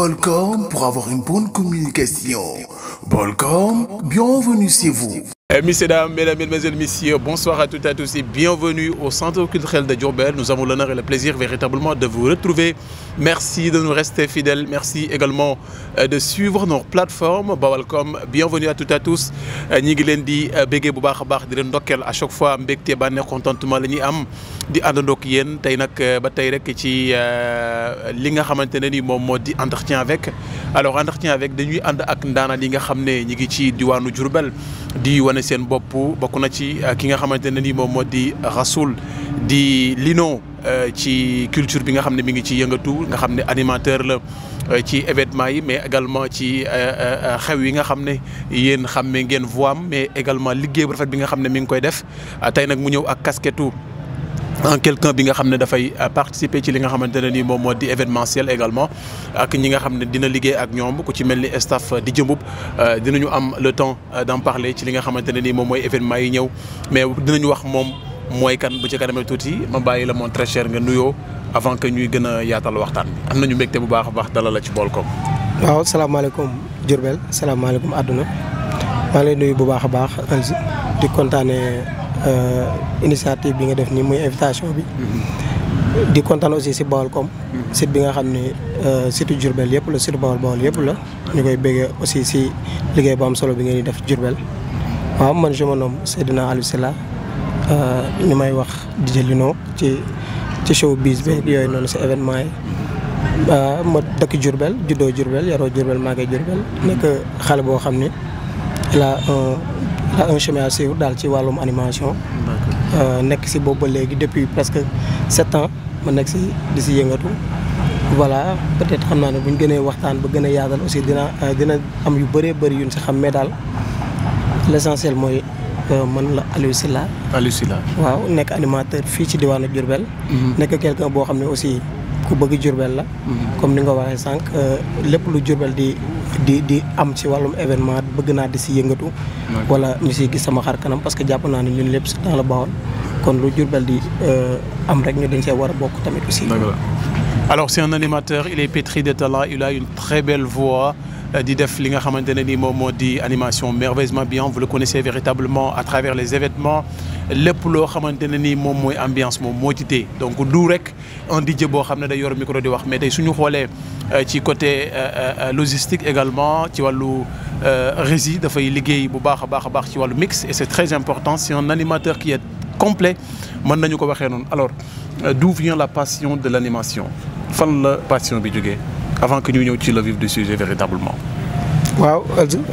Bolcom pour avoir une bonne communication. Bolcom, bienvenue chez vous. Messieurs, dames, mesdames, mesdemoiselles, messieurs, bonsoir à toutes et à tous et bienvenue au Centre culturel de Diourbel. Nous avons l'honneur et le plaisir véritablement de vous retrouver. Merci de nous rester fidèles. Merci également de suivre nos plateformes. Bolcom, bienvenue à toutes et à tous. ñi ngi leen di béggee bu baax a baax di leen ndokkeel à chaque fois mbégte bànneex contentement la ñuy am di àndandoo ak yéen tey nag ba tey rek ci li nga xamante ne ni moom moo di entretien avec. Alors entretien avec dañuy ànd ak ndaanaan yi nga xam ne ñi ngi ci diwaanu Diourbel di wane seen bopp bokk na ci ki nga xamante ne ni moom moo di Rassoul di Lino ci culture bi nga xam ne mi ngi ci yëngatu nga xam ne animateur la ci événement yi mais également ci xew yi nga xam ne yéen xammee ngeen voix am mais également liggéey bu rafet bi nga xam ne mi ngi koy def tey nag mu ñëw ak casquette en quelqu'un bi nga xam ne dafay participer ci li nga xamante ne nii moom moo di événementiel également ak ñi nga xam ne dina liggéey ak ñoom ku ci mel ni staff di jëmbub dinañu am le temps d'en parler ci li nga xamante ne nii moom mooy événement yi ñëw mais dinañu wax moom mooy kan bu ci kanamee tuuti ma bàyyi la mon très cher nga nuyoo avant que ñuy gën a yaatal waxtaan bi am nañu mbégte bu baax a baax dalal la ci Bolcom. waaw salaamaaleykum Diourbel salaamaaleykum àdduna maa ngi lay nuyu bu baax a baax Alzi di kontaanee initiative bi nga def nii muy invitation bi di kontaan aussi si Bolcom site bi nga xam ne site Diourbel yëpp la site Bawol yëpp la ñu koy béggee aussi si liggéey bu am solo bi ngeen di def Diourbel waaw man je me nomme Seydina Aliou Sylla ñu may wax DJ Lino ci showbiz bi yooyu noonu si événement yi ma dëkk Diourbel juddoo Diourbel yaroo Diourbel màggee Diourbel nekk xale boo xam ne il a un chemin à suivre daal ci wàllum animation nekk si boobu ba léegi depuis presque 7 ans ma nekk si di si yëngatu voilà peut-être xam naa ne bu ñu gënee waxtaan ba gën a yaatal aussi dina am yu bëree bëri yuñ si xam mais daal l'essentiel mooy man la Aliou Sylla. Aliou Sylla waaw nekk animateur fii ci diwaanu Diourbel. nekk quelqu'un boo xam ne aussi ku bëgg Diourbel la. comme ni nga waxee sànq lépp lu Diourbel di am ci wàllum événement bëgg naa di si yëngatu. wala ñu siy gis sama xar kanam parce que jàpp naa ne ñun lépp si dans le Bawol kon lu Diourbel di am rek ñu dañ see war a bokk tamit aussi. Alors c'est un animateur, il est pétri de talent, il a une très belle voix. di def li nga xamante ne ni moom moo di animation merveilleusement bien vous le connaissez véritablement à travers les événements lépp loo xamante ne ni moom mooy ambiance moom moo ci tee donc du rek un DJ boo xam ne day yor micro di wax mais tey suñu xoolee ci côté logistique également ci wàllu régie dafay liggéey bu baax a baax ci wàllu mix et c'est très important c'est un animateur qui est complet mën nañu ko waxee noonu alors d'où vient la passion de l'animation fan la passion bi jógee avant que ñu ñëw ci le vif du sujet véritablement. waaw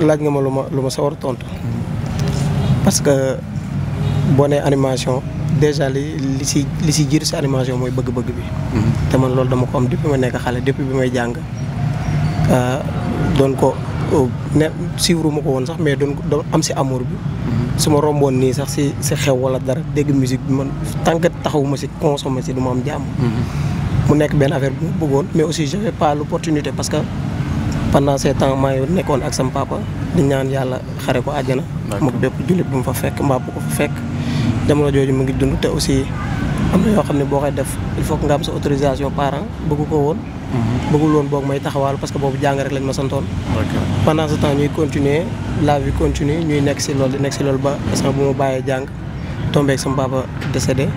laaj nga ma lu ma sawar tontu parce que boo nee animation déjà li si jiitu si animation mooy bëgg-bëgg bi. te man loolu dama ko am depuis ma nekk xale depuis bi may jàng doon ko ne suivre ma ko woon sax mais doon am si amour bi. su ma romboon nii sax si xew wala dara dégg musique bi man tant que taxawuma si consommer si du ma am jàmm. mu nekk benn affaire bu mu bëggoon mais aussi j'avais pas l'opportunité parce que pendant ces temps maa ngi nekkoon ak sama papa di ñaan yàlla xare ko àjjana. moom bépp jullit bu mu fa fekk mbaa bu ko fa fekk. jamono jooju mu ngi dund te aussi am na yoo xam ne boo koy def il faut que nga am sa autorisation parent bëggu ko woon. bëggul woon boog may taxawal parce que boobu jàng rek lañ ma santoon. pendant ce temps ñuy continuer la vie continue ñuy nekk si loolu ba instant bu ma bàyyee jàng tombé ak sama papa décédé.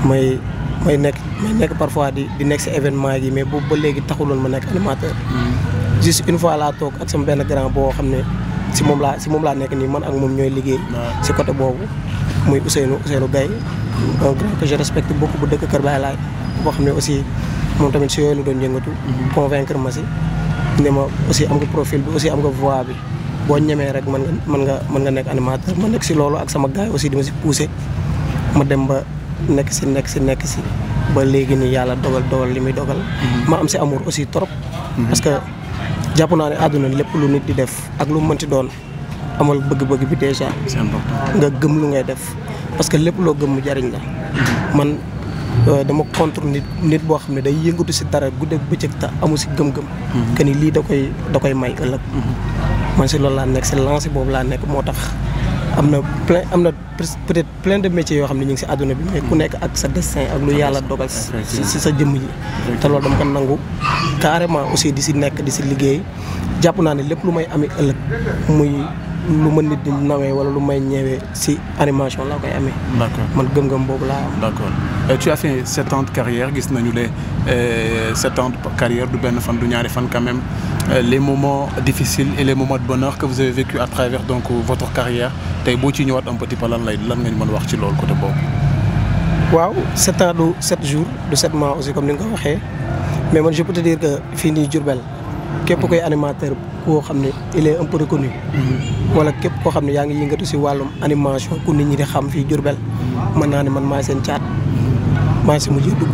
may nekk parfois di nekk si événement yi mais boobu ba léegi taxuloon ma nekk animateur. juste une fois laa toog ak sama benn grand boo xam ne si moom laa nekk nii man ak moom ñooy liggéey. si côté boobu muy Ousseynou Gaye un grand que je respecte beaucoup bu dëkk Kër Baye Laay boo xam ne aussi moom tamit si yooyu la doon yëngatu. convaincre ma si ne ma aussi am nga profil bi aussi am nga voix bi boo ñemee rek mën nga nekk animateur ma nekk si loolu ak sama gars yi aussi dama si poussé ma dem ba. nekk si ba léegi nii yàlla dogal li muy dogal. ma am si amour aussi trop. parce que jàpp naa ne àdduna lépp lu nit di def ak lu mënti doon amal bëgg-bëgg bi déjà. c'est important nga gëm lu ngay def parce que lépp loo gëm mu jariñ la. man dama contre nit boo xam ne day yëngatu si dara guddeeg bëccëg te amu si gëm-gëm. que ni lii da koy may ëllëg. man si loolu laa nekk si lancé boobu laa nekk moo tax am na peut-être plein de métiers yoo xam ne ñu ngi si àdduna bi mais ku nekk ak sa destin ak lu yàlla dogal si sa jëmm ji te loolu dama ko nangu carrément aussi di si nekk di si liggéey jàpp naa ne lépp lu may amee ëllëg muy lu ma nit di nawee wala lu may ñëwee si animation laa koy amee. D'accord. Man gëm-gëm boobu laa am. D'accord. Tu as fait 7 ans de carrière gis nañu les 7 ans de carrière du benn fan du ñaari fan quand même les moments difficiles et les moments de bonheur que vous avez vécu à travers donc votre carrière tey boo ci ñëwaat un petit peu lan nga ñu mën wax ci loolu côté boobu. waaw 7 ans du 7 jours du 7 mois aussi comme ni nga ko waxee mais man je peux te dire que fii nii Diourbel képp koy animateur koo xam ne il est un peu reconnu. wala képp koo xam ne yaa ngi yëngatu si wàllum animation ku nit ñi di xam fii Diourbel mën naa ne man maay seen caat maa si mujjee dugg.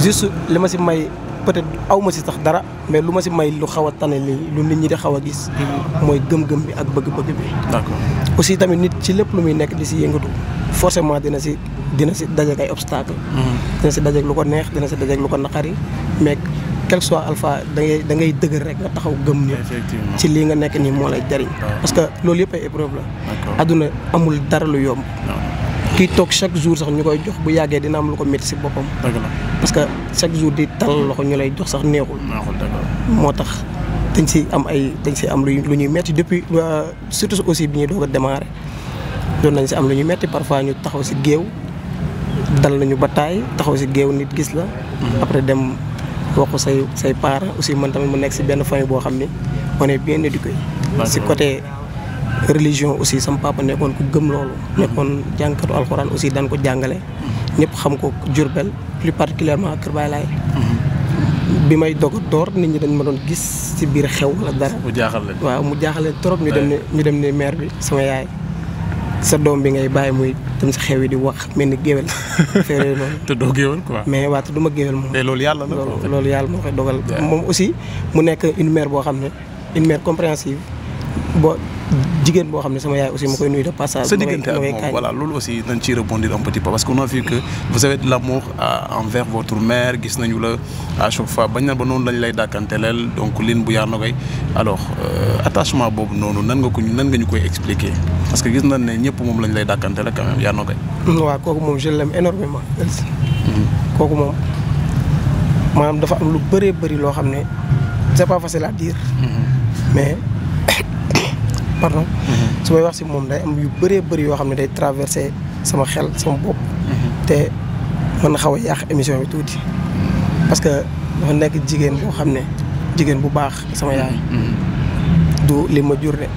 juste li ma si may peut-être aw ma si sax dara mais lu ma si may lu xaw a tane lii lu nit ñi di xaw a gis. mooy gëm-gëm bi ak bëgg-bëgg bi. D'accord. aussi tamit nit ci lépp lu muy nekk di si yëngatu forcément dina si dajeek ay obstacle dina si dajeek lu ko neex dina si dajeek lu ko naqari mais quel soit alpha da ngay dëgër rek nga taxaw gëm ni ci lii nga nekk nii moo lay jariñ parce que loolu yëpp ay épreuve la adduna amul dara lu yomb kii toog chaque jour sax ñu koy jox bu yàggee dina am lu ko métti si boppam parce que chaque jour di tal loxo ñu lay jox sax neexul moo tax dañ si am lu ñuy métti depuis surtout aussi bi ñuy doog a démarrer doon nañ si am lu ñuy métti parfois ñu taxaw si géew dal nañu ba taay taxaw si géew nit gis la après dem wax ko say parents aussi man tamit mu nekk si benn famille boo xam ni on est bien éduqué si côté religion aussi sama papa nekkoon ku gëm loolu nekkoon jàngkatu alxuraan aussi daan ko jàngale ñëpp xam ko Diourbel plus particulièrement Kër Baay Laay bi may doog a door nit ñi dañ ma doon gis si biir xew wala dara mu jaaxal leen waaw mu jaaxal leen trop ñu dem ne maire bi sama yaay sa doom bi ngay bàyyi muy dem si xew yi di wax mel ni géwél feere noonu te doo géwél quoi mais waaw te du ma géwél moom mais loolu yàlla la loolu yàlla moo koy dogal moom aussi mu nekk une mère boo xam ne une mère compréhensive boo jigéen boo xam ne sama yaay aussi ma koy nuyu de passage. sa diggante ak moom voilà loolu aussi dañ ciy rebondir un petit peu parce qu'on a vu que vous avez de l'amour envers votre mère gis nañu la à chaque fois bañ na ba noonu lañ lay dàkkanteleel donc lin bu yaar na koy alors attachement boobu noonu nan nga ñu koy expliquer parce que gis nañ ne ñëpp moom lañ lay dàkkantele quand même yaar na koy. waaw kooku moom je l'aime énormément kooku moom maanaam dafa am lu bëree bëri loo xam ne c'est pas facile à dire mais pardon su may wax si moom day am yu bëree bëri yoo xam ne day traversé sama xel sama bopp te mën na xaw a yàq émission bi tuuti parce que dafa nekk jigéen boo xam ne jigéen bu baax sama yaay du li ma jur de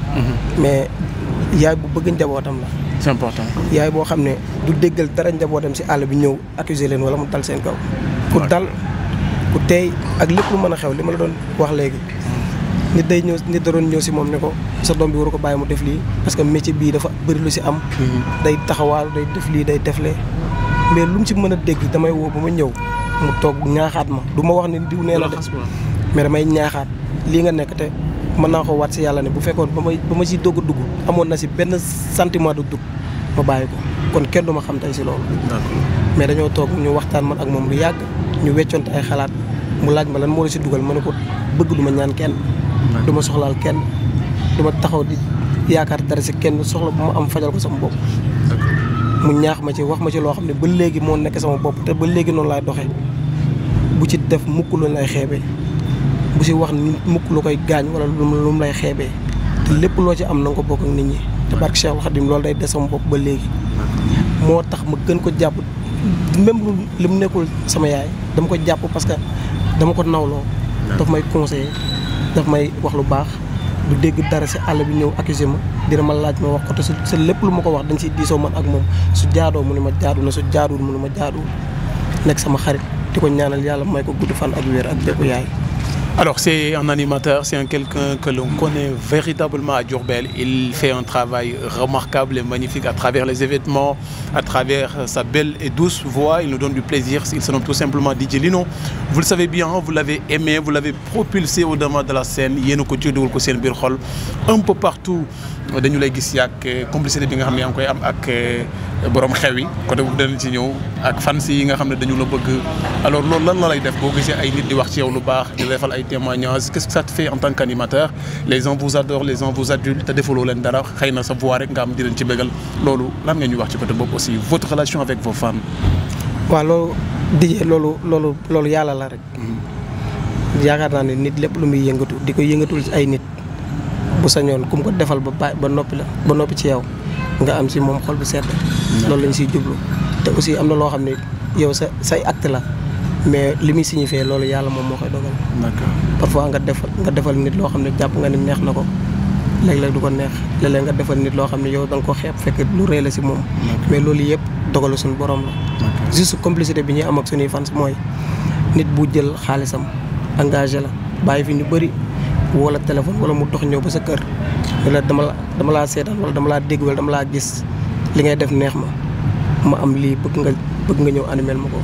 mais yaay bu bëgg njabootam la c'est important yaay boo xam ne du déggal dara njabootam si àll bi ñëw accuser leen wala mu dal seen kaw ku dal ku teey ak lépp lu mën a xew li ma la doon wax léegi nit da doon ñëw si moom ne ko sa doom bi waru ko bàyyi mu def lii parce que métier bii dafa bëri lu si am day taxawaalu day def lii day deflee mais lu mu si mën a dégg damay woo ba ma ñëw mu toog ñaaxaat ma du ma wax ne diw nee na de mais damay ñaaxaat lii nga nekk te mën naa ko waat si yàlla ne bu fekkoon ba ma si dugg amoon na si benn sentiment de dugg ma bàyyi ko kon kenn du ma xam tey si loolu mais dañoo toog ñu waxtaan man ak moom lu yàgg ñu weccoonte ay xalaat mu laaj ma lan moo la si dugal ma ne ko bëgg du ma ñaan kenn du ma soxlaal kenn du ma taxaw di yaakaar dara si kenn soxla bu ma am fajal ko sama bopp mu ñaax ma ci wax ma ci loo xam ne ba léegi moo nekk sama bopp te ba léegi noonu laay doxee bu ci def mukk lu lay xeebee bu si wax mukk lu koy gaañ wala lu mu lay xeebee te lépp loo ci am na nga ko bokk ak nit ñi te barke Cheikhul Khadim loolu day des sama bopp ba léegi moo tax ma gën ko jàpp même li mu nekkul sama yaay dama ko jàpp parce que dama ko nawloo daf may conseiller daf may wax lu baax du dégg dara si àll bi ñëw accusé ma dina ma laaj ma wax ko te su lépp lu ma ko wax dañ siy diisoo man ak moom su jaadoo mu ne ma jaadu na su jaaduwul mu ne ma jaaduwul nekk sama xarit di ko ñaanal yàlla may ko gudd fan ak wér ak bépp yaay. Alors c'est un animateur, c'est quelqu'un que l'on connaît véritablement à Diourbel. Il fait un travail remarquable et magnifique à travers les événements, à travers sa belle et douce voix. Il nous donne du plaisir. Il se nomme tout simplement DJ Lino. Vous le savez bien, vous l'avez aimé, vous l'avez propulsé au-devant de la scène. Un peu partout dañu lay gis yàgg complicité bi nga xam ne yaa ngi koy am ak borom xew yi côté boobu danañ ci ñëw ak fans yi nga xam ne dañu la bëgg alors loolu lan la lay def boo gisee ay nit di wax ci yow lu baax di defal ay témoignages qu'est-ce que ça te fait en tant qu'animateur les gens vous adorent les gens vous adulent te defaloo leen dara xëy na sa voix rek nga am di leen ci bégal loolu lan nga ñuy wax ci côté boobu aussi votre relation avec vos fans. waaw loolu dijee loolu yàlla la rek. yaakaar naa ne nit lépp lu muy yëngatu di ko yëngatul ci ay nit bu sañoon ku mu ko defal ba noppi ci yow nga am si moom xol bu sedd. loolu lañ siy jublu te aussi am na loo xam ne yow say acte la mais li muy signifié loolu yàlla moom moo koy dogal. d'accord parfois nga defal nit loo xam ne jàpp nga ni neex na ko léeg-léeg du ko neex léeg-léeg nga defal nit loo xam ne yow da nga ko xeeb fekk lu rëy la si moom. mais loolu yëpp dogalu suñu borom la. juste complicité bi ñuy am ak suñuy fans mooy nit bu jël xaalisam engagé la bàyyi fi ñu bëri wala téléphone wala mu dox ñëw ba sa kër wala dama laa seetaan wala dama laa dégg wala dama laa gis li ngay def neex ma am lii bëgg nga ñëw animel ma ko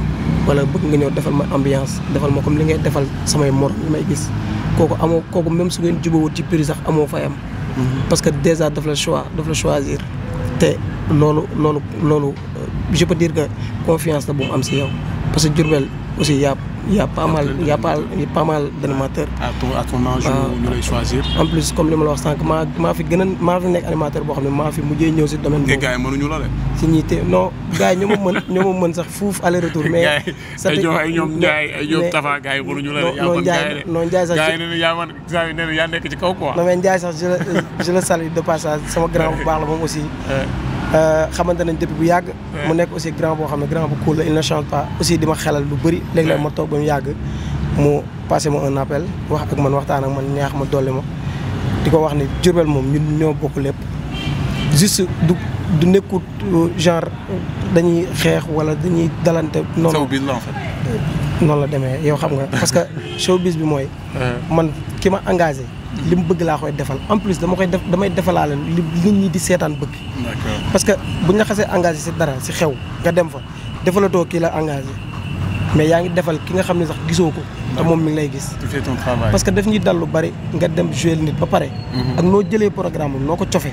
wala bëgg nga ñëw defal ma ambiance defal ma comme li ngay defal samay morom li may gis kooku même su ngeen jubawut ci prix sax amoo fay am. parce que déjà daf la choisir te loolu je peux dire que confiance la bu mu am si yow parce que Diourbel aussi y a pas mal d'animateurs. à ton âge ñu lay choisir. en plus comme li ma la wax sànq maa fi nekk animateur boo xam ne maa fi mujjee ñëw si domaine boobu. gars yi mënuñu la de. si ñi te non gars yi ñoo ma mën sax fuuf aller retour. mais ay ñoom Ndiaye ay ñoom Tafa gars yi mënuñu la de. non Ndiaye sax gars yi nee na yaa nekk ci kaw quoi. non mais Ndiaye sax je le salue de passage sama grand bu baax la moom aussi. xamante nañ depuis bu yàgg. mu nekk aussi grand boo xam ne grand bu cool la il ne change pas aussi di ma xelal lu bëri. léeg-léeg ma toog ba mu yàgg mu passé ma un appel wax ak man waxtaan ak man ñaax ma dolli ma di ko wax ni Diourbel moom ñun ñoo bokk lépp juste du nekkut genre dañuy xeex wala dañuy dalante. noonu showbiz la en fait. noonu la demee yow xam nga parce que showbiz bi mooy. man ki ma engagé. li mu bëgg laa koy defal en plus damay defalaale li nit ñi di seetaan bëgg. parce que buñ la xasee engagé si dara si xew nga dem fa defalatoo kii la engagé mais yaa ngi defal ki nga xam ne sax gisoo ko. te moom mi ngi lay gis. tu fais ton travail. parce que daf ñuy dal lu bari nga dem jouer nit ba pare. ak noo jëlee programme am noo ko cofee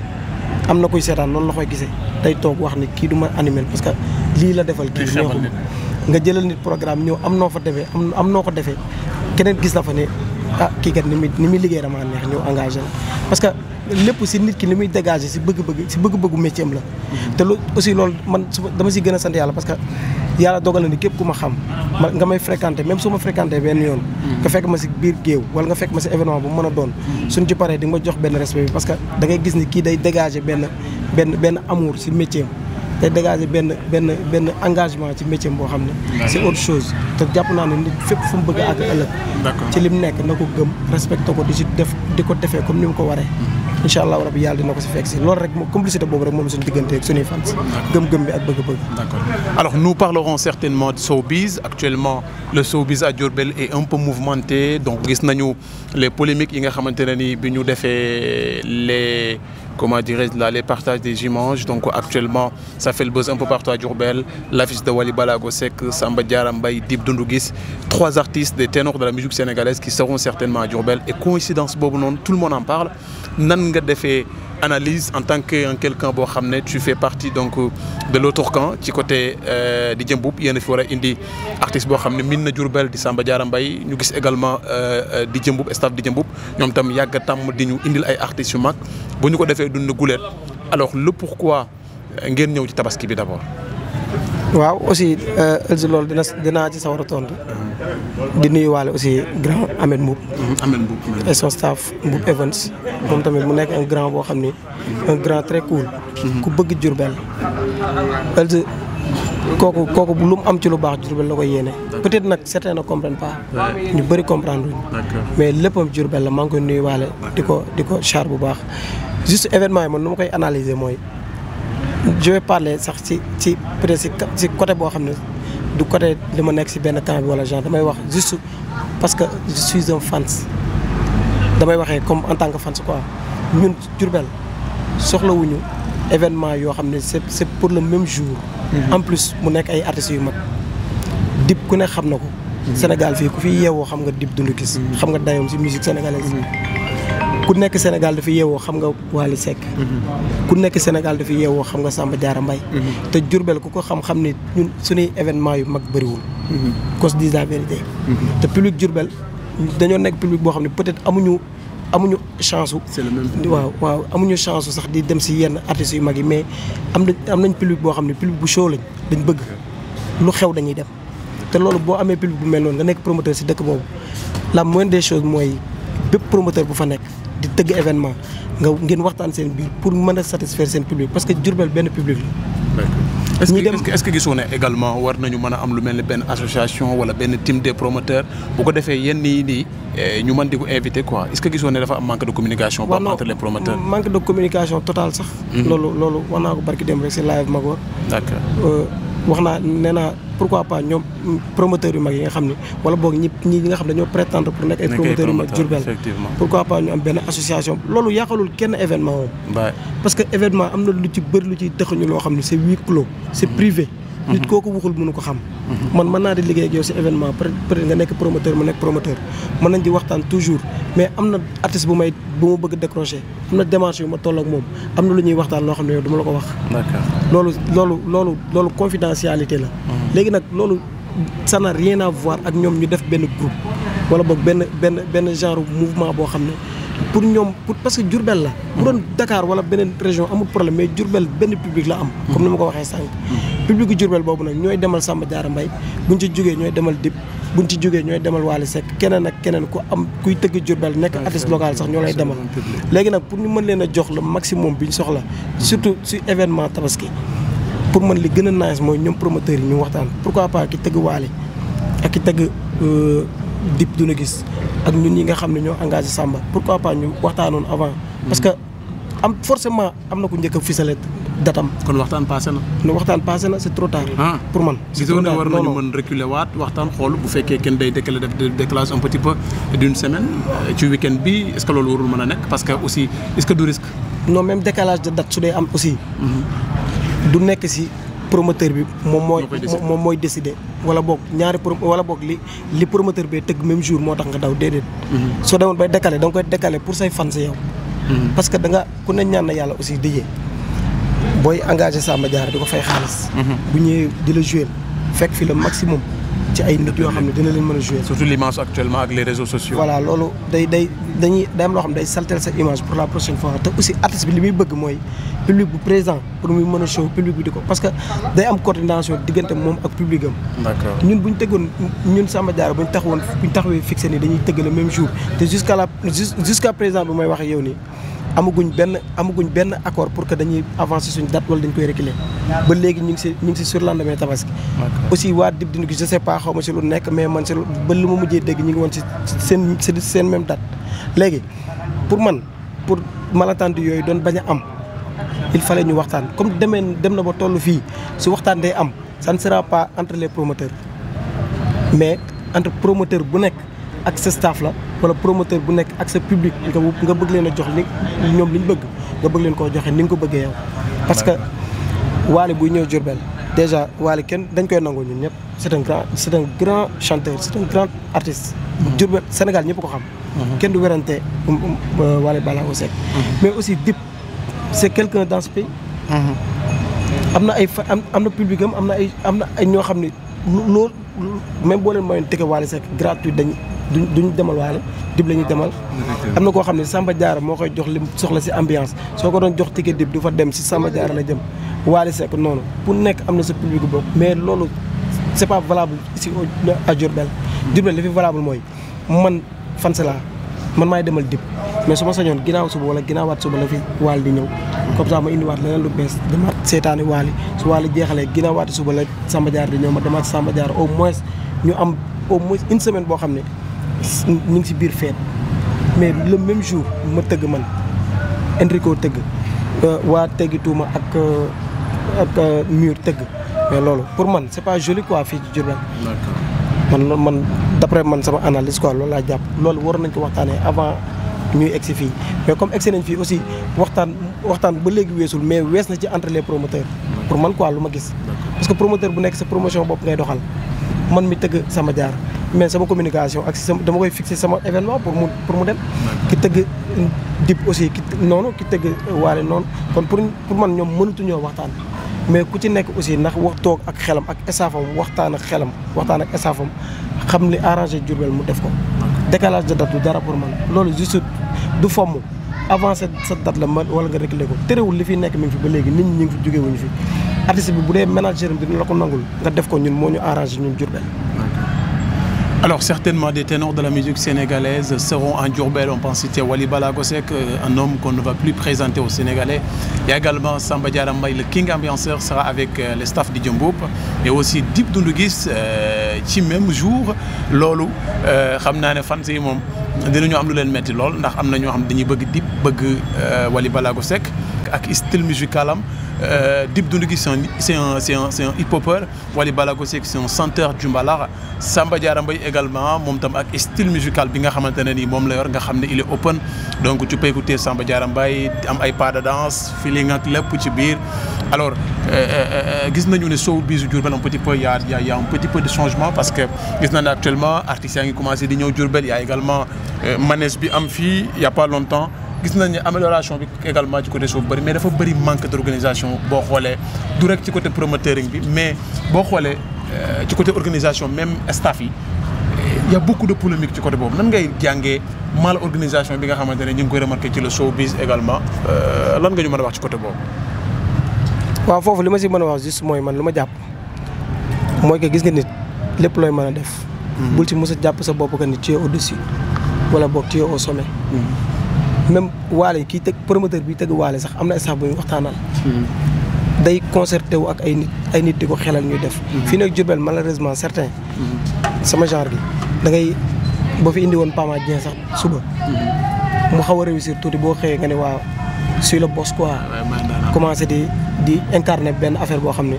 am na koy seetaan noonu la koy gisee day toog wax ni kii du ma animel parce que lii la defal. kii neexuma nga jëlal nit programme ñëw am noo fa defee am noo ko defee keneen gis na fa ne. kii kat ni muy liggéey damaa neex ñëw engagé la parce que lépp si nit ki li muy dégagé si bëgg-bëggu métier am la. te lu aussi loolu man dama si gën a sant yàlla parce que yàlla dogal na ni képp ku ma xam nga may fréquenté même su ma fréquenté benn yoon. nga fekk ma si biir géew wala nga fekk ma si événement bu mën a doon. suñ ci paree di nga ma jox benn respect bi parce que da ngay gis ni kii day dégagé benn amour si métier am. day dégager benn engagement ci métier boo xam ne. c'est autre chose te jàpp naa ne nit fépp fu mu bëgg a àgg ëllëg. ci lim nekk na ko gëm respecté ko di ko defee comme ni mu ko waree. incha allah rabi yàlla dina ko si fekk si loolu rek complicité boobu rek moom suñu diggante ak suñuy fans. gëm-gëm bi ak bëgg-bëgg. D'accord. Alors nous parlerons certainement de showbiz. Actuellement le showbiz à Diourbel est un peu mouvementé donc gis nañu les polémiques yi nga xamante ne ni bi ñu defee les. Comment dirais-je là, les partages des images. Donc actuellement, ça fait le buzz un peu partout à Diourbel. L'affiche de Wally Ballago Seck, Samba Diarra Mbaye, Dip Doundou Guiss. 3 artistes, des ténors de la musique sénégalaise qui seront certainement à Diourbel. Et coïncidence boobu noonu, tout le monde en parle. Nan nga defee analyse en tant que quelqu'un boo xam ne tu fais partie donc de l'autre camp ci côté Dj Mboup yéen a fi war a indi artiste boo xam ne min na Diourbel di Samba Diarra Mbaye ñu gis également Dj Mboup staff Dj Mboup ñoom tam yàgg a tàmm di ñu indil ay artistes yu mag bu ñu ko defee dund guleet alors le pourquoi ngeen ñëw ci tabaski bi d'abord. waaw aussi Elzi loolu dinaa ci sawar a tontu di nuyuwaale aussi grand Ahmed Mboup. Ahmed Mboup et son staff Mboup Events moom tamit mu nekk un grand boo xam ni un grand très cool. ku bëgg Diourbel. Elzi kooku lu mu am ci lu baax Diourbel la koy yéene. peut-être nag certains ne comprennent pas. ñu bëri comprendre luñ. mais léppam Diourbel la maa ngi koy nuyuwaale di ko char bu baax. juste événement yi man nu ma koy analyser mooy. je vais parler sax ci peut-être ci côté boo xam ne du côté li ma nekk ci benn camp bi wala genre damay wax juste parce que je suis un fan damay waxee comme en tant que fan quoi ñun Diourbel soxlawuñu événement yoo xam ne c'est pour le même jour. en plus mu nekk ay artistes yu mag Dip ku ne xam na ko. Sénégal fii ku fi yeewoo xam nga Dip Doundou Guiss. xam nga dayoom ci musique sénégalaise. ku nekk Sénégal dafa yeewoo xam nga Wally Seck. ku nekk Sénégal dafa yeewoo xam nga Samba Diarra Mbaye. te Diourbel ku ko xam-xam ni ñun suñuy événement yu mag bëriwul. qu'on se dise la vérité. te public Diourbel dañoo nekk public boo xam ne peut-être amuñu chance. c'est le même waaw amuñu chance sax di dem si yenn artistes yu mag yi mais am nañ public boo xam ne public bu show lañ dañ bëgg lu xew dañuy dem. te loolu boo amee public bu mel noonu nga nekk promoteur si dëkk boobu la moindre des choses mooy bépp promoteur bu fa nekk di tëgg événement ngeen waxtaan seen biir pour mën a satisfaire seen public parce que Diourbel benn public la. est-ce que gisoo ne également war nañu mën a am lu mel ni benn association wala benn team des promoteurs bu ko defee yenn yi nii ñu mën di ko invité quoi est-ce que gisoo ne dafa am manque de communication. boobu entre les promoteurs manque de communication totale sax. loolu wax naa ko barki dem rek si live Magor. d'accord. wax naa nee naa pourquoi pas ñoom promoteurs yu mag yi nga xam ne wala boog ñi nga xam ne dañoo prétendre pour nekk ay promoteurs yu mag Diourbel pourquoi pas ñu am benn association loolu yàqalul kenn événement moom parce que événement am na lu ci bëri lu ciy dëxuñu loo xam ne c'est huis clos c'est privé nit kooku waxul mënu ko xam man mën naa di liggéey ak yow si événement peut-être nga nekk promoteur ma nekk promoteur mën nañ di waxtaan toujours mais am na artiste bu ma bëgg décrocher am na démarche yu ma toll ak moom am na lu ñuy waxtaan loo xam ne yow du ma la ko wax loolu confidentialité la léegi nag loolu ça n'a rien à voir ak ñoom ñu def benn groupe wala boog benn genre mouvement boo xam ne pour ñoom parce que Diourbel la bu doon Dakar wala beneen région amul problème mais Diourbel benn public la am comme ni ma ko waxee sànq public gu Diourbel boobu nag ñooy demal Samba Diarra Mbaye buñ ci jógee ñooy demal Dip buñ ci jógee ñooy demal Wally Seck keneen ak keneen kuy tëgg Diourbel nekk artiste local sax ñoo lay demal léegi nag pour ñu mën leen a jox le maximum bi ñu soxla surtout si événement tabaski pour mën li gën a nice mooy ñoom promoteurs yi ñu waxtaan pourquoi pas ki tëgg Wally ak ki tëgg Dip du la gis ak ñun ñi nga xam ne ñoo engagé Samba pourquoi pas ñu waxtaanoon avant parce que forcément am na ku njëkk a ficelé datam kon waxtaan passé na. waxtaan passé na c'est trop tard. pour man c'est trop tard war nañu mën reculer waat waxtaan xool bu fekkee kenn day décalage un petit peu d'une semaine ci week-end bi est-ce que loolu warul mën a nekk parce que aussi est-ce que du risque. non même décalage de date su dee am aussi. du nekk si promoteur bi moom mooy décider wala boog wala boog li promoteur bee tëgg même jour moo tax nga daw déedéet. soo demoon bay décaler da nga koy décaler pour say fans yow. parce que da nga ku ne ñaan na yàlla aussi dijee booy engagé Samba Diarra di ko fay xaalis. bu ñëwee di la jouer fekk fi le maximum ci ay nit yoo xam ne dina leen mën a jouer. surtout l'image actuellement ak les réseaux sociaux. voilà loolu day am loo xam ne day saltel sa image pour la prochaine fois te aussi artiste bi li muy bëgg mooy public bu présent pour muy mën a show public bi di ko parce que day am coordination diggante moom ak public am. d'accord ñun bu ñu tëggoon ñun Samba Diarra bu ñu taxawee fixé nii dañuy tëgg le même jour te jusqu'à présent bi may wax ak yow nii. amaguñ benn accord pour que dañuy avancer suñu date wala dañ koy reculer ba léegi ñu ngi si surlendemain tabaski. aussi waa Dip dina ko je sais pas xaw ma si lu nekk mais man si ba lu ma mujjee dégg ñu ngi woon si seen même date. léegi pour malentendu yooyu doon bañ a am il fallait ñu waxtaan comme dem na ba toll fii su waxtaan day am ça ne sera pas entre les promoteurs mais entre promoteur bu nekk ak sa staff la. wala promoteur bu nekk ak sa public nga bëgg leen a jox li ñoom li ñu bëgg nga bëgg leen koo joxe ni nga ko bëggee yow. parce que Wally buy ñëw Diourbel déjà Wally kenn dañ koy nangoo ñun ñëpp c'est un grand chanteur c'est un grand artiste. Diourbel Sénégal ñëpp ko xam. kenn du werante Wally Ballago Seck. mais aussi Dip c'est quelqu'un dans ce pays. am na public am na ay ñoo xam ne loolu même boo leen mayoon tëgg Wally Seck gratuit duñ demal Wally Dip la ñuy demal. am na koo xam ne Samba Diarra moo koy jox lim soxla si ambiance soo ko doon jox ticket Dip du fa dem si Samba Diarra la jëm Wally Seck noonu pour nekk am na sa public bopp mais loolu c'est pas valable ici à Diourbel. Diourbel li fi valable mooy man fan laa man maay demal Dip mais su ma sañoon ginnaaw suba wala ginnaawaat suba la fi Wally di ñëw comme ça ma indiwaat leneen lu bees demaat seetaani Wally su Wally jeexalee ginnaawaati suba la Samba Diarra di ñëw ma demaat Samba Diarra au moins ñu am au moins une semaine boo xam ne ñu ngi si biir fête mais le même jour ma tëgg man Enrico tëgg waa teggi tuuma ak mur tëgg mais loolu pour man c'est pas joli quoi fii ci Diourbel. man d'après man sama analyse quoi loolu laa jàpp loolu war nañ ko waxtaanee avant ñuy egsi fii mais comme egsi nañ fii aussi waxtaan ba léegi weesul mais wees na ci entre les promoteurs pour man quoi lu ma gis parce que promoteur bu nekk sa promotion bopp ngay doxal man mi tëgg Samba Diarra mais sama communication ak sama dama koy fixer sama événement pour mu dem. ki tëgg Dip aussi ki tëgg Wally noonu kon pour man ñoom mënatuñoo waxtaan. mais ku ci nekk aussi ndax wax toog ak xelam ak staffam waxtaan ak staffam xam li arrangé Diourbel mu def ko. décalage de date du dara pour man loolu juste du fomm avancé sa date la man wala nga réglé ko terewul li fi nekk mi ngi fi ba léegi nit ñi ñu ngi fi jóge wuñu fi artiste bi bu dee manager am dina la ko nangul nga def ko ñun moo ñu arrangé ñun Diourbel. Alors certainement des ténors de la musique sénégalaise seront en Diourbel. On pense citer Wally Ballago Seck, un homme qu'on ne va plus présenter aux Sénégalais. Il y a également Samba Diarra Mbaye, le king ambianceur, sera avec le staff de Djemboup. Et aussi Dip Doundou Guiss ci même jour. loolu xam naa ne fans yi moom dinañu am lu leen metti lool ndax am na ñoo xam dañuy bëgg Dip bëgg Wally Ballago Seck ak style musical am. Dip Doundou Guiss c'est un hip-hopper. Wally Ballago Seck c'est un chanteur Djumbalar. Samba Diarra Mbaye également moom tam ak style musical bi nga xamante ne nii moom la yor nga xam ne il est open donc tu peux écouter Samba Diarra Mbaye am ay pas de danse feeling ak lépp ci biir. alors gis nañu ne showbiz Diourbel un petit peu y a un petit peu de changement parce que gis nañu ne actuellement artistes yaa ngi commencé di ñëw Diourbel y a également manège bi am fii y a pas longtemps. gis nañ ne amélioration bi également ci côté show bëri mais dafa bëri manque d'organisation boo xoolee du rek ci côté promoteuring bi mais boo xoolee ci côté organisation même staff yi y a beaucoup de polémique ci côté boobu nan ngay jàngee mal organisation bi nga xamante ne ñu ngi koy remarqué ci le showbiz également lan nga ñu mën a wax ci côté boobu. waaw foofu li ma si mën a wax juste mooy man lu ma jàpp mooy que gis nga nit lépp looy mën a def. bul ci mos a jàpp sa bopp que ni tu es au-dessus wala boog tu es au sommet. même Wally kii tëgg promoteur bi tëgg Wally sax am na staff bu ñu waxtaanal. day concerté wu ak ay nit di ko xelal ñuy def. fii nag Diourbel malheureusement certains. sama genre gi da ngay boo fi indi woon Pama Dieng sax suba. mu xaw a réussir tuuti boo xëyee nga ne waaw suis le boss quoi. commencé di incarner benn affaire boo xam ne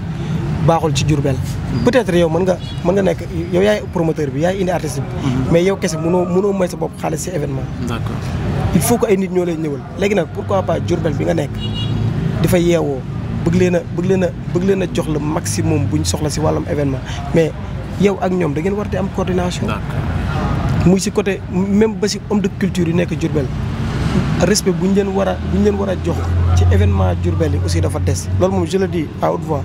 baaxul ci Diourbel. peut-être yow mën nga nekk yow yaay promoteur bi yaay indi artiste bi. mais yow kese mënoo may sa bopp xaalis ci événement. D'accord. il faut que ay nit ñoo lay ñëwal léegi nag pourquoi pas Diourbel bi nga nekk di fa yeewoo bëgg leen a jox le maximum buñ soxla si wàllum événement mais yow ak ñoom da ngeen war te am coordination. muy si côté même ba si homme de culture yi nekk Diourbel respect buñ leen war a jox ci événement Diourbel yi aussi dafa des loolu moom je le dis à haute voix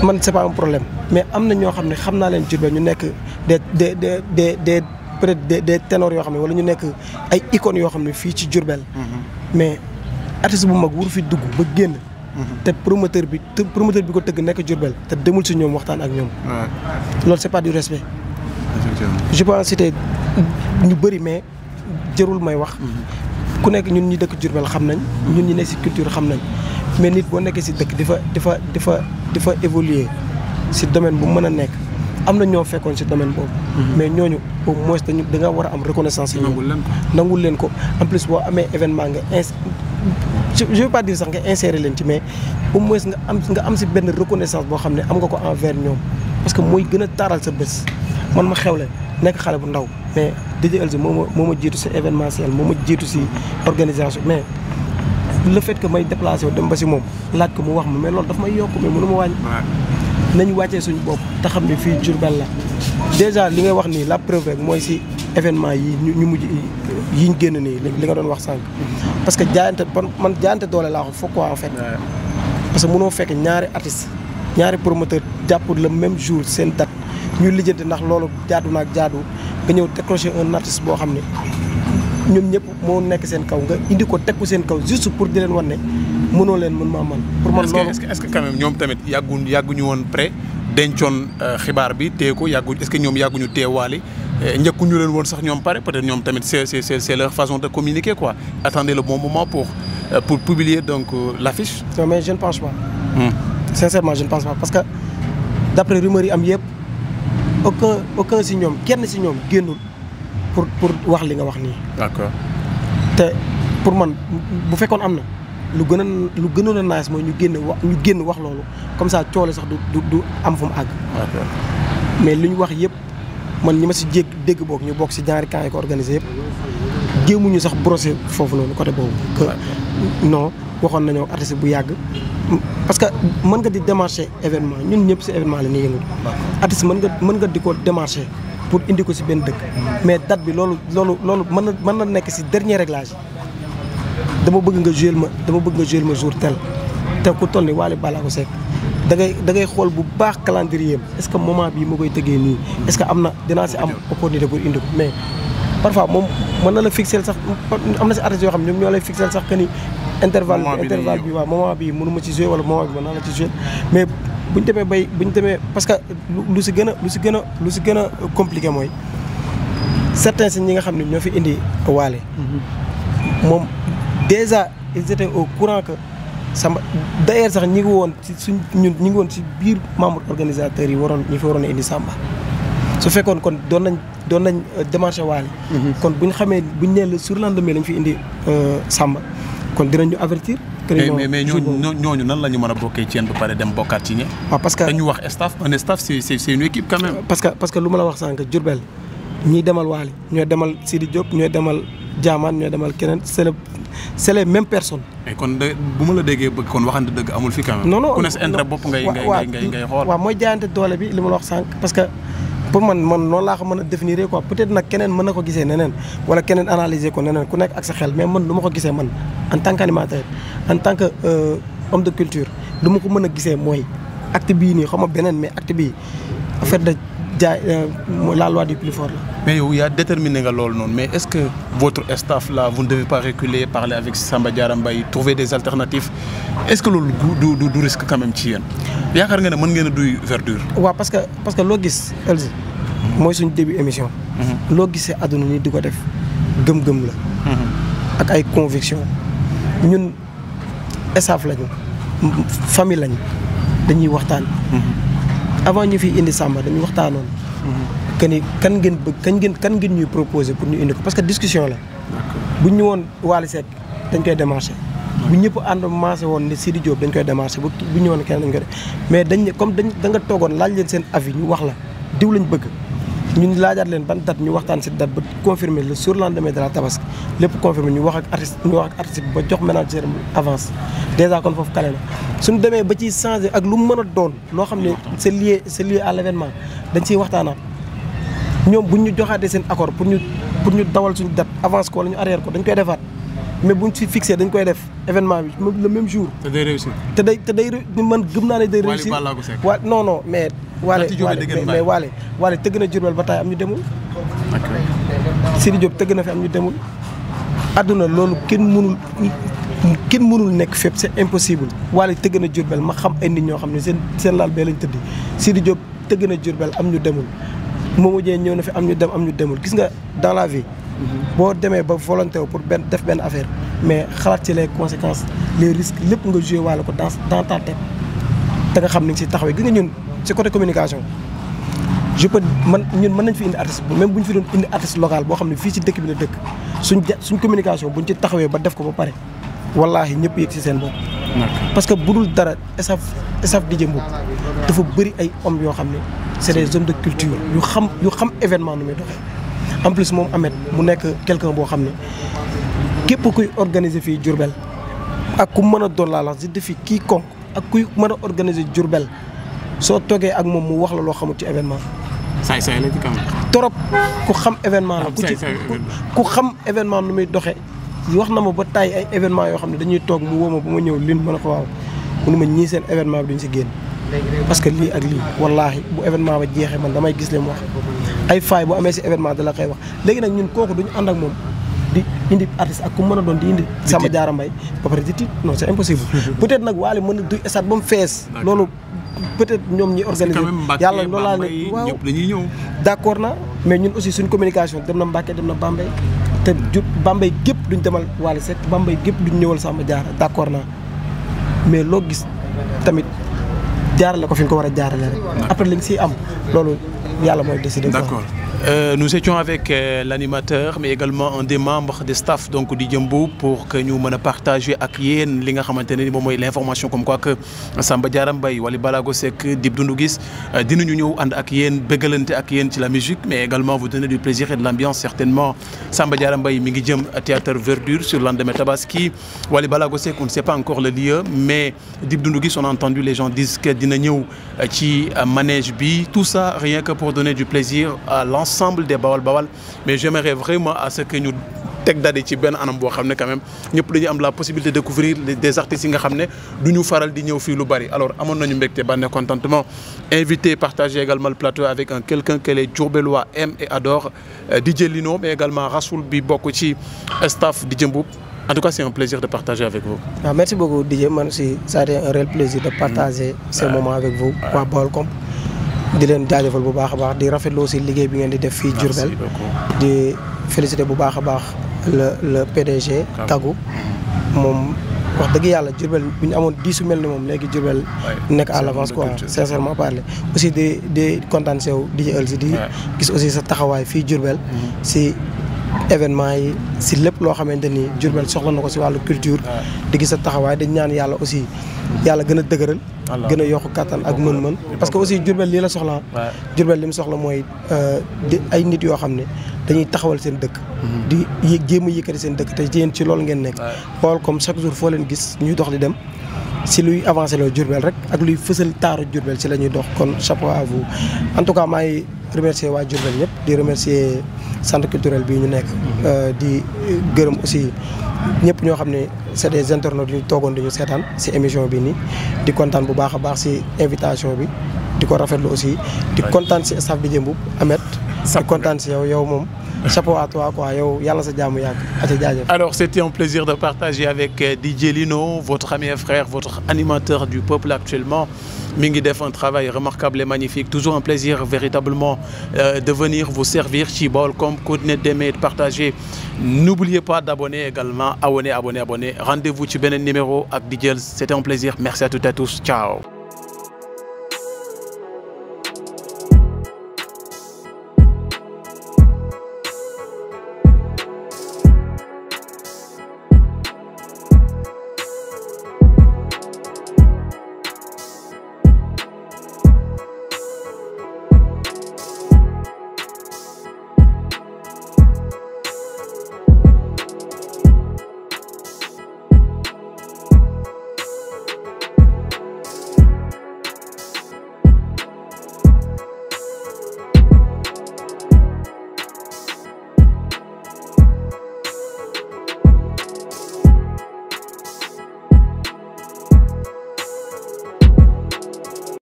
man c'est pas un problème mais am na ñoo xam ne xam naa leen Diourbel ñu nekk des peut-être des ténors yoo xam ne wala ñu nekk ay icônes yoo xam ne fii ci Diourbel. mais artiste bu mag wuru fi dugg ba génn. te promoteur bi ko tëgg nekk Diourbel te demul si ñoom waxtaan ak ñoom. loolu c'est pas du respect. je peux en citer ñu bëri mais jërul may wax. ku nekk ñun ñi dëkk Diourbel xam nañ ñun ñi nekk si culture xam nañ mais nit boo nekkee si dëkk dafa évoluer si domaine bu mën a nekk. am na ñoo fekkoon ci domaine boobu. mais ñooñu au moins da nga war a am reconnaissance yi. nangul leen ko en plus boo amee événement nga je veux pas dire sax nga insérer leen ci mais au moins nga am ci benn reconnaissance boo xam ne am nga ko envers ñoom. parce que mooy gën a taaral sa bés man ma xewle nekk xale bu ndaw mais DJ Elzo moo ma jiitu ci événementiel moo ma jiitu ci organisation mais le fait que may déplacé wu dem ba ci moom laaj ko mu wax ma mais loolu daf may yokk mais mënu ma wàññi. nañu wàccee suñu bopp te xam ne fii Diourbel la déjà li ngay wax nii la preuve rek mooy ci événement yi ñu mujj yi ñu génn nii li nga doon wax sànq. parce que jaayante doole laa ko foog quoi en fait. parce que mënoo fekk ñaari artiste ñaari promoteur jàpp le même jour seen date ñuy lijjanti ndax loolu jaadu na ak jaadu nga ñëw décrocher un artiste boo xam ne ñoom ñëpp moo nekk seen kaw nga indi ko teg ko seen kaw juste pour di leen wan ne mënoo leen mën maa man pour man loolu est-ce que quand même ñoom tamit yàgguñu woon prêt dencoon xibaar bi téye ko est-ce que ñoom yàgguñu téye Wally njëkkuñu leen woon sax ñoom pare peut-être ñoom tamit c'est leur façon de communiquer quoi attendez le bon moment pour publier donc l'affiche. non mais je ne pense pas. Sincèrement je ne pense pas parce que d'après rumeurs yi am yëpp aucun si ñoom kenn si ñoom génnul pour wax li nga wax nii. D'accord. te pour man bu fekkoon am na lu gënoon a nice mooy ñu génn wax loolu comme ça coole sax du am fu mu àgg. D'accord. mais li ñu wax yëpp man ñi ma si dégg boog ñu bokk si ñaari camp yi ko organisé yëpp jéemuñu sax brosser foofu noonu côté boobu. que non waxoon nañoo artiste bu yàgg parce que mën nga di démarcher événement ñun ñëpp si événement la ñuy yëngu. artiste mën nga di ko démarcher pour indi ko si benn dëkk. mais date bi loolu mën na nekk si dernier réglage dama bëgg nga jouer ma jour tel te ku toll ni Wally Ballago Seck da ngay xool bu baax calendrier est-ce que moment bii ma koy tëggee nii est-ce que dinaa si am opportunité pour indi ko mais parfois moom mën na la fixer sax am na si artistes yoo xam ne ñoom ñoo lay fixer sax que ni intervalle bi waaw moment bi mënu ma ci jouer wala moment bi mën naa la ci jouer mais buñ demee parce que lu si gën a compliqué mooy certains si ñi nga xam ne ñoo fi indi Wally moom déjà ils étaient au courant que Samba d'ailleurs sax ñi ngi woon ci biir membre organisateurs yi ñi fi waroon a indi Samba su fekkoon kon doon nañ démarché Wally kon buñ nee le surlendemain lañ fi indi Samba kon dinañ ñu avertir. mais ñooñu nan la ñu mën a bokkee ci yéen ba pare dem bokkaat ci ñe. waaw parce que dañu wax staff un staff c'est une équipe quand même. parce que lu ma la wax sànq Diourbel ñiy demal Wally ñooy demal Sidi Diop ñooy demal Diamane ñooy demal keneen c'est les mêmes personnes. mais kon bu ma la déggee bëgg kon waxante dëgg amul fi quand même. non ku ne sa intérêt bopp ngay xool. waaw mooy jaayante doole bi li ma la wax sànq parce que pour man noonu laa ko mën a définir quoi peut-être nag keneen mën na ko gisee neneen wala keneen analyser ko neneen ku nekk ak sa xel mais man lu ma ko gisee man en tant qu'animateur en tant que homme de culture lu ma ko mën a gisee mooy acte bii nii xam nga beneen mais acte bii affaire de jaay la loi du plus fort la. mais yow yaa déterminé nga loolu noonu mais est-ce que votre staff là vous ne devez pas reculer parler avec Samba Diarra Mbaye trouver des alternatives est-ce que loolu du risque quand même ci yéen yaakaar nga ne mën ngeen a duy verdure. waaw parce que loo gis Elzi mooy suñu début émission. loo gisee àdduna ni di ko def gëm-gëm la. ak ay conviction ñun staff lañu famille lañu dañuy waxtaan. avant ñu fi indi Samba dañuy waxtaanoon. que ni kan ngeen ñuy proposer pour ñu indi ko parce que discussion la. buñ ñu woon Wally Seck dañ koy démarcher. bu ñëpp ànd maase woon ne Sidi Diop dañ koy démarcher bu ñu woon kenn dañ koy def mais da nga toogoon laaj leen seen avis ñu wax la diw lañ bëgg. ñun laajaat leen ban date ñu waxtaan si date ba confirmer le surlendemain de la Tabaski lépp confirmer ñu wax ak artiste bi ba jox manager avance déjà kon foofu kale na suñu demee ba ciy changer ak lu mu mën a doon loo xam ne c'est lié à l'événement dañ ciy waxtaanaat ñoom buñ ñu joxaatee seen accord pour ñu dawal suñu date avance ko wala ñu arrière ko dañ koy defaat mais buñ ci fixé dañ koy def événement bi le même jour. te day réussir. te day man gëm naa ne day réussir. waaw non mais. Wally tëgg na Diourbel ba taay am ñu demul. Sidi Diop tëgg na fi am ñu demul. àdduna loolu kenn mënul nekk fépp c'est impossible. Wally tëgg na Diourbel ma xam ay nit ñoo xam ne seen laal bee lañ tëddi Sidi Diop tëgg na Diourbel am ñu demul. Momo Dieng ñëw na fi am ñu dem am ñu demul gis nga dans la vie. boo demee ba volonté pour def benn affaire mais xalaat ci les conséquences les risques lépp nga joué waale ko dans ta tête te nga xam ni nga si taxawee gis nga ñun ci côté communication ñun mën nañ fi indi artiste même bu ñu fi doon indi artiste local boo xam ne fii ci dëkk bi la dëkk suñ communication buñ ci taxawee ba def ko ba pare wallaahi ñëpp yëg ci seen bopp. parce que bu dul dara staff DJ Mboup dafa bëri ay hommes yoo xam ne c'est des hommes de culture yu xam événement nu muy doxee. en plus moom Ahmed mu nekk quelqu'un boo xam ne képp kuy organiser fii Diourbel ak ku mën a doon laa la je défie quiconque ak kuy mën a organiser Diourbel soo toogee ak moom mu wax la loo xamul ci événement. saay la ci kanam. trop ku xam événement la. ku xam événement nu muy doxee. wax na ma ba tàyyi ay événement yoo xam ne dañuy toog mu woo ma ba ma ñëw lin mën a ko waaw mu ne ma ñii seen événement bi duñ si génn. parce que lii ak lii wallaahi bu événement ba jeexee man damay gis leen mu wax ay faay bu amee si événement da la koy wax léegi nag ñun kooku duñu ànd ak moom di indi artiste ak ku mën a doon di indi Samba Diarra Mbaye ba pare di tiit non c'est impossible peut-être nag Wally mën na duy stade ba mu fees loolu peut-être ñoom ñi organiser yàlla loolu laa ne waaw dañuy ñëw d'accord na mais ñun aussi suñu communication dem na Mbacké dem na Bambey te Bambey gépp duñ demal Wally Seck Bambey gépp duñ ñëwal Samba Diarra d'accord naa mais loo gis tamit jaarale ko fi nga ko war a jaarale rek après li nga siy am loolu yàlla mooy décider. D'accord. Nous étions avec l'animateur mais également un des membres des staff donc du Jëmbu pour que ñu mën a partager ak yéen li nga xamante ne ni moom mooy l'information comme quoi que Samba Diarra Mbaye Wally Ballago Seck Dip Doundou Guiss dinañu ñëw ànd ak yéen bëggalante ak yéen ci la musique mais également vous donner du plaisir et de l'ambiance certainement. Samba Diarra Mbaye mi ngi jëm théâtre Verdure sur le lendemain Tabaski. Wally Ballago Seck on ne sait pas encore le lieu mais Dip Doundou Guiss on a entendu les gens disent que dina ñëw ci manège bi tout ça rien que pour donner du plaisir à l'ensemble des Bawal Bawal mais j'aimerais vraiment à ce que ñu teg dadi ci benn anam boo xam ne quand même ñëpp dañuy am la possibilité de découvrir des artistes yi nga xam ne du ñu faral di ñëw fii lu bari alors amoon nañu mbégte bànneex contentement invité partager également le plateau avec un quelqu'un que les Diourbellois aiment et adorent DJ Lino mais également Rasoul bi bokk ci staff di Jëmbu. En tout cas, c'est un plaisir de partager avec vous. Ah, merci beaucoup DJ man aussi ça a été un réel plaisir de partager ces moments avec vous waa Baolcom di leen jaajëfal bu baax a baax di rafetlu aussi liggéey bi ngeen di def fii Diourbel di féliciter bu baax a baax le PDG Kagou moom wax dëgg yàlla Diourbel bu ñu amoon 10 mel ni moom léegi Diourbel nekk à l'avance quoi sincèrement parler aussi di kontaan si yow DJ Elzi di gis aussi sa taxawaay fii Diourbel si événement yi si lépp loo xamante ni Diourbel soxla na ko si wàllu culture di gis sa taxawaay dañ ñaan yàlla aussi yàlla gën a dëgëral gën a yokk kattan ak mën-mën parce que aussi Diourbel lii la soxla Diourbel li mu soxla mooy di ay nit yoo xam ne dañuy taxawal seen dëkk di jéem a yëkkati seen dëkk te yéen ci loolu ngeen nekk xool comme chaque jour foo leen gis ñuy dox di dem si luy avancé loo Diourbel rek ak luy fësal taaru Diourbel si la ñuy dox kon chapeau à vous en tout cas maa ngi remercier waa Diourbel ñëpp di remercier centre culturel bii ñu nekk di gërëm aussi ñëpp ñoo xam ne c'est des internautes yu ñu toogoon di ñu seetaan si émission bi nii di kontaan bu baax a baax si invitation bi di ko rafetlu aussi di kontaan si staff bi Jëmbu Ahmed di kontaan si yow moom chapeau à toi quoi yow yàlla sa jàmm yàgg ati jaajëf. Alors c'était un plaisir de partager avec DJ Lino votre ami et frère votre animateur du peuple actuellement mi ngi def un travail remarquable et magnifique toujours un plaisir véritablement de venir vous servir ci Baolcom continuez d'aimer de partager n'oubliez pas d'abonner également abonner rendez-vous ci beneen numéro ak DJ Elzi c'était un plaisir merci à toutes et à tous ciao.